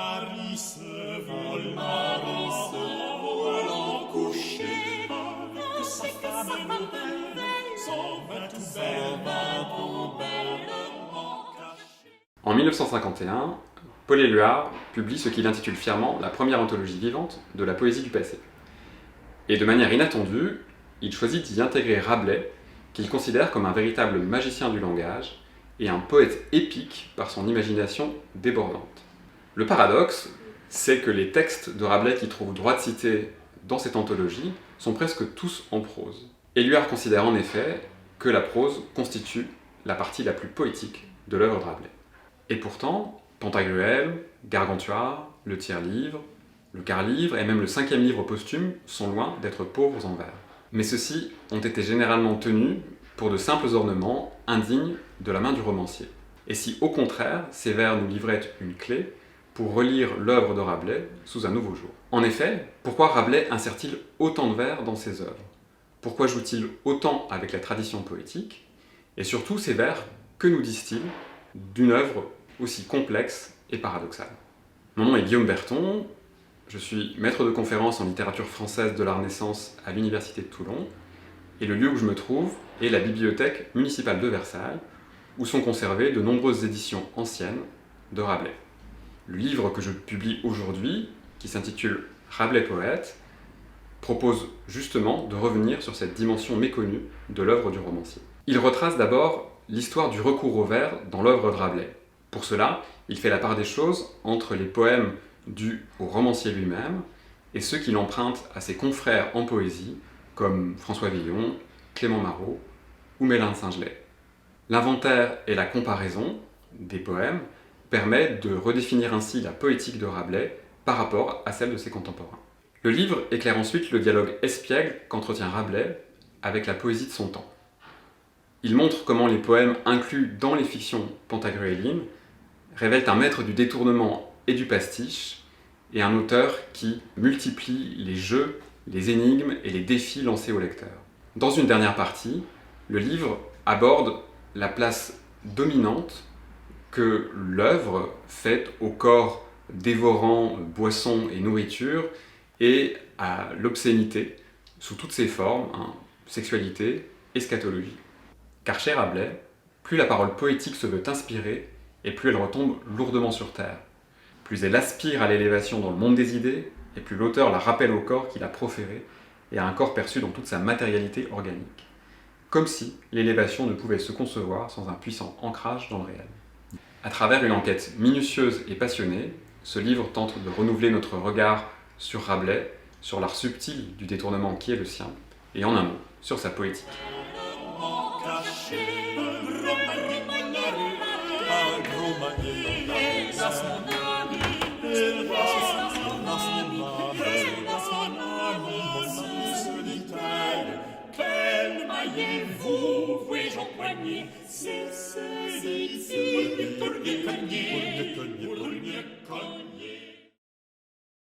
Marie se vole en coucher, avec sa femme nouvelle, s'en va tout bellement caché. En 1951, Paul Éluard publie ce qu'il intitule fièrement la première anthologie vivante de la poésie du passé. Et de manière inattendue, il choisit d'y intégrer Rabelais, qu'il considère comme un véritable magicien du langage et un poète épique par son imagination débordante. Le paradoxe, c'est que les textes de Rabelais qui trouvent droit de citer dans cette anthologie sont presque tous en prose. Éluard considère en effet que la prose constitue la partie la plus poétique de l'œuvre de Rabelais. Et pourtant, Pantagruel, Gargantua, le tiers-livre, le quart-livre et même le 5e livre posthume sont loin d'être pauvres en vers. Mais ceux-ci ont été généralement tenus pour de simples ornements indignes de la main du romancier. Et si au contraire, ces vers nous livraient une clé pour relire l'œuvre de Rabelais sous un nouveau jour. En effet, pourquoi Rabelais insère-t-il autant de vers dans ses œuvres? Pourquoi joue-t-il autant avec la tradition poétique? Et surtout, ces vers, que nous disent-ils d'une œuvre aussi complexe et paradoxale? Mon nom est Guillaume Berton, je suis maître de conférences en littérature française de la Renaissance à l'Université de Toulon, et le lieu où je me trouve est la bibliothèque municipale de Versailles, où sont conservées de nombreuses éditions anciennes de Rabelais. Le livre que je publie aujourd'hui, qui s'intitule Rabelais poète, propose justement de revenir sur cette dimension méconnue de l'œuvre du romancier. Il retrace d'abord l'histoire du recours au vers dans l'œuvre de Rabelais. Pour cela, il fait la part des choses entre les poèmes dus au romancier lui-même et ceux qu'il emprunte à ses confrères en poésie, comme François Villon, Clément Marot ou Mélin de Saint-Gelais. L'inventaire et la comparaison des poèmes permettent de redéfinir ainsi la poétique de Rabelais par rapport à celle de ses contemporains. Le livre éclaire ensuite le dialogue espiègle qu'entretient Rabelais avec la poésie de son temps. Il montre comment les poèmes inclus dans les fictions pantagruélines révèlent un maître du détournement et du pastiche, et un auteur qui multiplie les jeux, les énigmes et les défis lancés au lecteur. Dans une dernière partie, le livre aborde la place dominante que l'œuvre fait au corps dévorant boissons et nourriture et à l'obscénité sous toutes ses formes, sexualité, eschatologie. Car chez Rabelais, plus la parole poétique se veut inspirer et plus elle retombe lourdement sur terre. Plus elle aspire à l'élévation dans le monde des idées, et plus l'auteur la rappelle au corps qu'il a proféré et à un corps perçu dans toute sa matérialité organique. Comme si l'élévation ne pouvait se concevoir sans un puissant ancrage dans le réel. À travers une enquête minutieuse et passionnée, ce livre tente de renouveler notre regard sur Rabelais, sur l'art subtil du détournement qui est le sien, et en un mot, sur sa poétique. Vous, puis-je empoigner, c'est ici, pour le cogner.